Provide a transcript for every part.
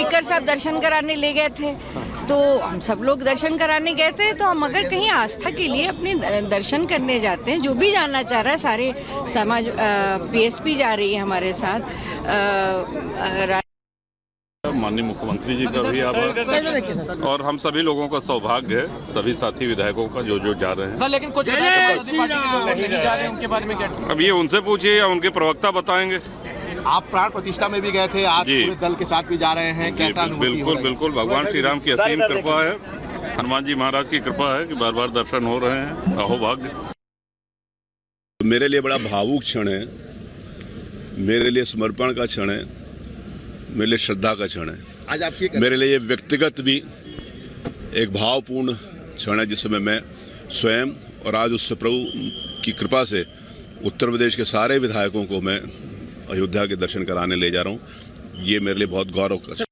Speaker साहब दर्शन कराने ले गए थे, तो हम सब लोग दर्शन कराने गए थे। तो हम अगर कहीं आस्था के लिए अपने दर्शन करने जाते हैं, जो भी जाना चाह रहा है, सारे समाज, पीएसपी जा रही है हमारे साथ, माननीय मुख्यमंत्री जी का भी आभार, और हम सभी लोगों का सौभाग्य है, सभी साथी विधायकों का जो जा रहे हैं। सर, लेकिन कुछ पार्टी के लोग नहीं जा रहे हैं, उनके बारे में क्या? अब ये उनसे पूछिए या उनके प्रवक्ता बताएंगे। आप प्राण प्रतिष्ठा में भी गए थे, आज पूरे दल के साथ भी जा रहे हैं, कैसा अनुभूति हो रही है? बिल्कुल, भगवान श्री राम की असीम कृपा है, हनुमान जी महाराज की कृपा है कि बार बार दर्शन हो रहे हैं। अहोभाग्य। मेरे लिए बड़ा भावुक क्षण है, मेरे लिए समर्पण का क्षण है, मेरे लिए श्रद्धा का क्षण है। आज आपकी मेरे लिए व्यक्तिगत भी एक भावपूर्ण क्षण है, जिसमें मैं स्वयं और आज उससे प्रभु की कृपा से उत्तर प्रदेश के सारे विधायकों को मैं अयोध्या के दर्शन कराने ले जा रहा हूँ। ये मेरे लिए बहुत गौरव का।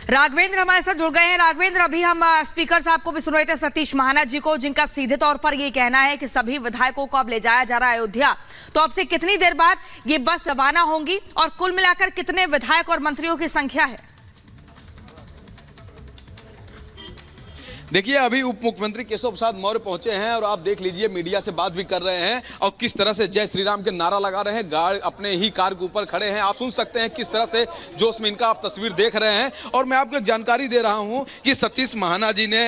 राघवेंद्र हमारे साथ जुड़ गए हैं। राघवेंद्र, अभी हम स्पीकर साहब को भी सुन रहे थे, सतीश महाना जी को, जिनका सीधे तौर पर ये कहना है कि सभी विधायकों को अब ले जाया जा रहा है अयोध्या। तो अब से कितनी देर बाद ये बस रवाना होंगी और कुल मिलाकर कितने विधायक और मंत्रियों की संख्या है? देखिए, अभी उप मुख्यमंत्री केशव प्रसाद मौर्य पहुंचे हैं और आप देख लीजिए, मीडिया से बात भी कर रहे हैं और किस तरह से जय श्री राम के नारा लगा रहे हैं। गार्ड अपने ही कार के ऊपर खड़े हैं, आप सुन सकते हैं किस तरह से जोश में इनका आप तस्वीर देख रहे हैं। और मैं आपको एक जानकारी दे रहा हूं कि सतीश महाना जी ने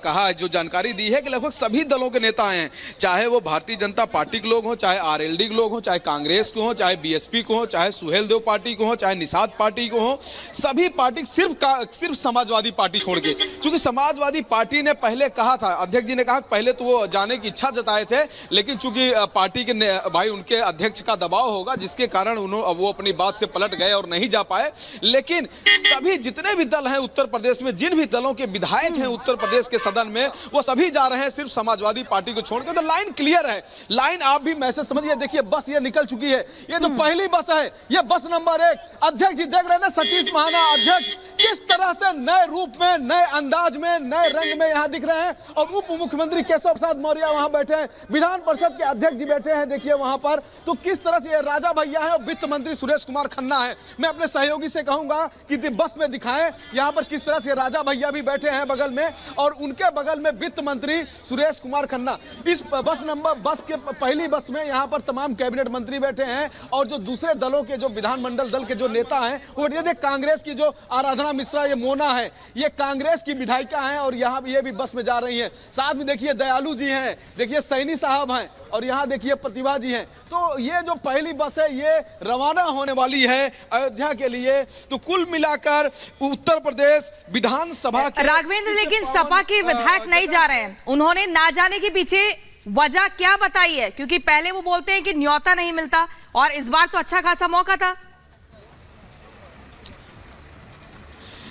कहा, जो जानकारी दी है कि लगभग सभी दलों के नेता हैं, चाहे वो भारतीय जनता पार्टी के लोग हों, चाहे आरएलडी के लोग हों, चाहे कांग्रेस को हों, चाहे बीएसपी को हों, चाहे सुहेल देव पार्टी को हों, चाहे निषाद पार्टी को हों, सभी पार्टी सिर्फ समाजवादी पार्टी छोड़ के, क्योंकि समाजवादी पार्टी ने पहले कहा था, अध्यक्ष जी ने कहा पहले तो वो जाने की इच्छा जताए थे, लेकिन चूंकि पार्टी के भाई उनके अध्यक्ष का दबाव होगा, जिसके कारण वो अपनी बात से पलट गए और नहीं जा पाए। लेकिन सभी जितने भी दल हैं उत्तर प्रदेश में, जिन भी दलों के विधायक हैं उत्तर प्रदेश के सदन में, वो सभी जा रहे हैं सिर्फ समाजवादी पार्टी को छोड़कर। तो लाइन क्लियर है, लाइन आप भी मैसेज समझिए। देखिए, बस ये निकल चुकी है, ये तो पहली बस है, ये बस नंबर 1। अध्यक्ष जी देख रहे हैं ना, सतीश महाना अध्यक्ष किस तरह से नए रूप में, नए अंदाज में, नए रंग में यहाँ दिख रहे हैं। और उप मुख्यमंत्री केशव प्रसाद मौर्य वहां बैठे हैं, विधान परिषद के अध्यक्ष जी बैठे हैं, देखिए वहां पर। तो किस तरह से राजा भैया है और वित्त मंत्री सुरेश कुमार खन्ना है। मैं अपने सहयोगी से कहूंगा कि बस में दिखाएं यहां पर किस तरह से राजा भैया भी बैठे हैं बगल में, और उनके बगल में वित्त मंत्री सुरेश कुमार खन्ना। इस बस के पहली बस में यहां पर तमाम कैबिनेट मंत्री बैठे हैं, और जो दूसरे दलों के, जो विधानमंडल दल के जो नेता हैं वो देखिए, कांग्रेस की जो आराधना मिश्रा, ये मोना है, ये कांग्रेस की विधायिका है और यहाँ ये भी बस में जा रही हैं। साथ में देखिए दयालु जी हैं, देखिए सैनी साहब हैं, और यहाँ देखिए प्रतिभा जी हैं। तो ये जो पहली बस है ये रवाना होने वाली है अयोध्या के लिए। तो कुल मिलाकर उत्तर प्रदेश विधानसभा के राघवेंद्र, लेकिन सपा के विधायक नहीं जा रहे हैं, उन्होंने ना जाने के पीछे वजह क्या बताई है? क्योंकि पहले वो बोलते हैं कि न्योता नहीं मिलता, और इस बार तो अच्छा खासा मौका था।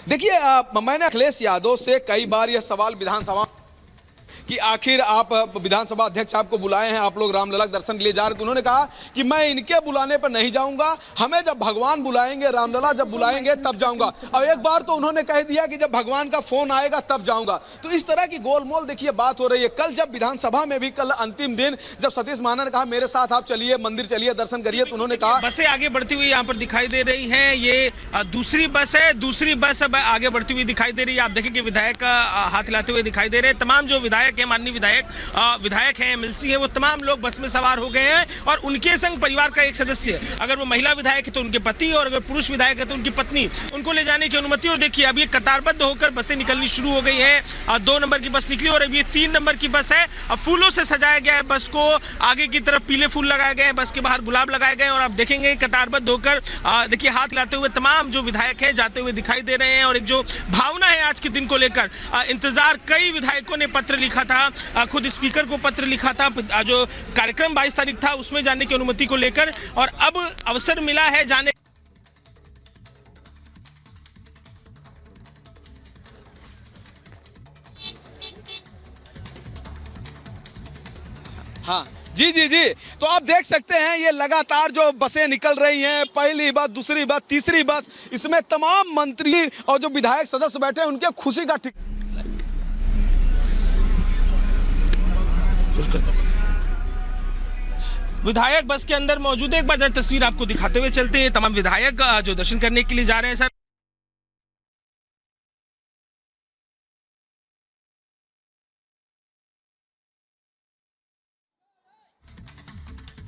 देखिए, मैंने अखिलेश यादव से कई बार यह सवाल विधानसभा कि आखिर आप विधानसभा अध्यक्ष आपको बुलाए हैं, आप लोग रामलला के दर्शन के लिए जा रहे थे, उन्होंने कहा कि मैं इनके बुलाने पर नहीं जाऊंगा, हमें जब भगवान बुलाएंगे, रामलला जब बुलाएंगे तब जाऊंगा। और एक बार तो उन्होंने कह दिया कि जब भगवान का फोन आएगा तब जाऊंगा। तो इस तरह की गोलमोल देखिए बात हो रही है। कल जब विधानसभा में भी, कल अंतिम दिन जब सतीश महाना ने कहा मेरे साथ आप चलिए, मंदिर चलिए, दर्शन करिए, तो उन्होंने कहा बसें आगे बढ़ती हुई यहाँ पर दिखाई दे रही है। ये दूसरी बस है, दूसरी बस अब आगे बढ़ती हुई दिखाई दे रही है। आप देखें कि विधायक हाथ हिलाते हुए दिखाई दे रहे हैं। तमाम जो विधायक है, माननीय विधायक हैं, एमएलसी हैं, वो तमाम लोग बस में सवार हो गए हैं, और उनके संग परिवार का एक सदस्य, अगर वो महिला विधायक है तो उनके पति, और अगर पुरुष विधायक है तो उनकी पत्नी, उनको ले जाने की अनुमति। और देखिए, अब ये कतारबद्ध होकर बसें निकलनी शुरू हो गई है। 2 नंबर की बस निकली और अब ये 3 नंबर की बस है। अब फूलों से सजाया गया है बस को, आगे की तरफ पीले फूल लगाए गए हैं, बस के बाहर गुलाब लगाए गए हैं, और आप देखेंगे कतारबद्ध होकर देखिए हाथ हिलाते हुए तमाम जो विधायक हैं जाते हुए दिखाई दे रहे हैं। और एक जो भावना है आज के दिन को लेकर, इंतजार, कई विधायकों ने पत्र लिखा था, खुद स्पीकर को पत्र लिखा था, जो कार्यक्रम 22 तारीख था उसमें जाने की अनुमति को लेकर, और अब अवसर मिला है जाने। हाँ जी जी जी, तो आप देख सकते हैं ये लगातार जो बसें निकल रही हैं, पहली बस, दूसरी बस, तीसरी बस, इसमें तमाम मंत्री और जो विधायक सदस्य बैठे हैं उनके खुशी का विधायक बस के अंदर मौजूद है। एक बार जरा तस्वीर आपको दिखाते हुए चलते हैं। तमाम विधायक जो दर्शन करने के लिए जा रहे हैं। सर,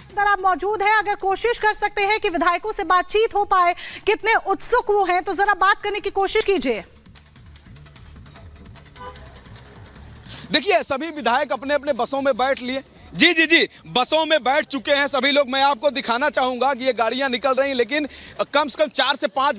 अंदर आप मौजूद हैं, अगर कोशिश कर सकते हैं कि विधायकों से बातचीत हो पाए, कितने उत्सुक वो हैं, तो जरा बात करने की कोशिश कीजिए। देखिए सभी विधायक अपने अपने बसों में बैठ लिए। जी बसों में बैठ चुके हैं सभी लोग। मैं आपको दिखाना चाहूंगा कि ये गाड़ियां निकल रही, लेकिन कम से कम 4 से 5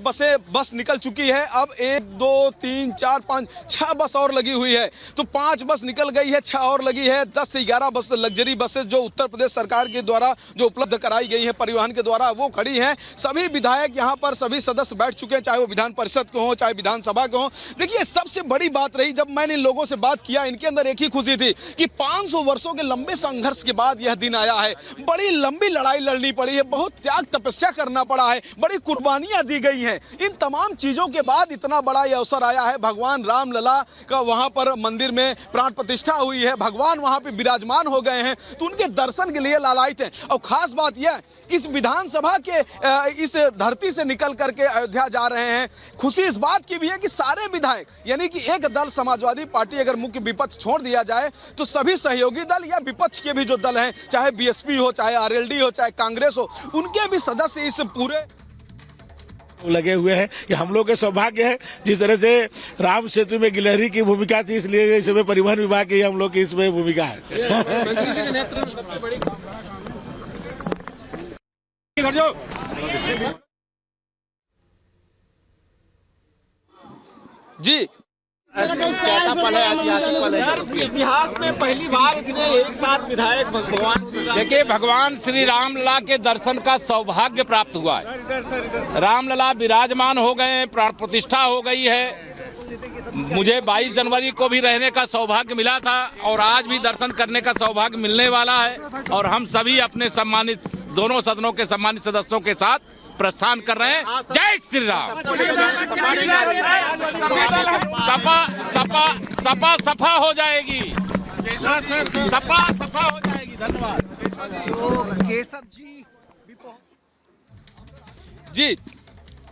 बस निकल चुकी है। अब 1 2 3 4 5 6 बस और लगी हुई है, तो 5 बस निकल गई है, 6 और लगी है। 10 से 11 बस लग्जरी बसेस जो उत्तर प्रदेश सरकार के द्वारा जो उपलब्ध कराई गई है परिवहन के द्वारा, वो खड़ी हैं। सभी विधायक यहाँ पर सभी सदस्य बैठ चुके हैं, चाहे वो विधान परिषद के हों, चाहे विधानसभा के हों। देखिए सबसे बड़ी बात रही, जब मैंने इन लोगों से बात किया, इनके अंदर एक ही खुशी थी कि 500 वर्षों के लंबे संघर्ष के बाद यह दिन आया है। बड़ी लंबी लड़ाई लड़नी पड़ी है, बहुत त्याग तपस्या करना पड़ा है, बड़ी कुर्बानियां दी गई हैं। इन तमाम चीजों के बाद इतना बड़ा यह अवसर आया है। भगवान राम लला का वहां पर मंदिर में प्राण प्रतिष्ठा हुई है, भगवान वहां पे विराजमान हो गए हैं, तो उनके दर्शन के लिए लालायित हैं। और खास बात यह इस विधानसभा के इस धरती से निकल करके अयोध्या जा रहे हैं। खुशी इस बात की भी है कि सारे विधायक, यानी कि एक दल समाजवादी पार्टी अगर मुख्य विपक्ष छोड़ दिया जाए, तो सभी सहयोगी दल या विपक्ष के भी जो दल हैं, चाहे बीएसपी हो, चाहे आरएलडी हो, चाहे कांग्रेस हो, उनके भी सदस्य इस पूरे लगे हुए हैं। ये हम लोग के सौभाग्य है। जिस तरह से राम सेतु में गिलहरी की भूमिका थी, इसलिए इसमें परिवहन विभाग की हम लोग की इसमें भूमिका है। जी इतिहास में पहली बार इतने एक साथ विधायक भगवान, देखिए भगवान श्री रामलला के दर्शन का सौभाग्य प्राप्त हुआ है। रामलला विराजमान हो गए हैं, प्राण प्रतिष्ठा हो गई है। मुझे 22 जनवरी को भी रहने का सौभाग्य मिला था और आज भी दर्शन करने का सौभाग्य मिलने वाला है। और हम सभी अपने सम्मानित दोनों सदनों के सम्मानित सदस्यों के साथ प्रस्थान कर रहे हैं। जय श्री राम। सपा सफा हो जाएगी, सपा सफा हो जाएगी। धन्यवाद। जी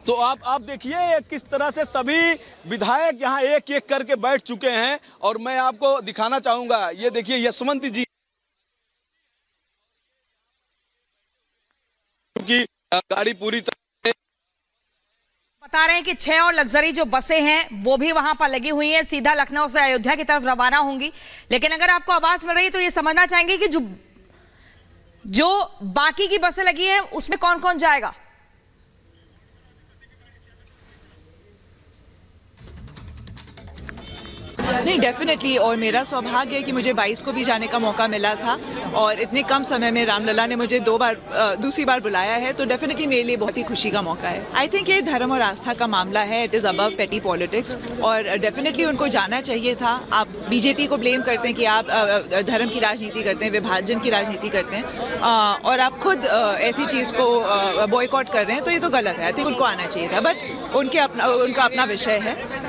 तो आप देखिए किस तरह से सभी विधायक यहाँ एक एक करके बैठ चुके हैं। और मैं आपको दिखाना चाहूंगा, ये देखिए यशवंत जी की गाड़ी पूरी तरह बता रहे हैं कि 6 और लग्जरी जो बसें हैं वो भी वहां पर लगी हुई हैं, सीधा लखनऊ से अयोध्या की तरफ रवाना होंगी। लेकिन अगर आपको आवाज मिल रही है तो ये समझना चाहेंगे कि जो बाकी की बसें लगी हैं उसमें कौन कौन जाएगा। नहीं, डेफिनेटली। और मेरा सौभाग्य है कि मुझे 22 को भी जाने का मौका मिला था और इतने कम समय में रामलला ने मुझे दूसरी बार बुलाया है, तो डेफिनेटली मेरे लिए बहुत ही खुशी का मौका है। आई थिंक ये धर्म और आस्था का मामला है, इट इज़ अबव पेटी पॉलिटिक्स, और डेफिनेटली उनको जाना चाहिए था। आप बीजेपी को ब्लेम करते हैं कि आप धर्म की राजनीति करते हैं, विभाजन की राजनीति करते हैं, और आप खुद ऐसी चीज़ को बॉयकॉट कर रहे हैं, तो ये तो गलत है। आई थिंक उनको आना चाहिए था, बट उनका अपना विषय है।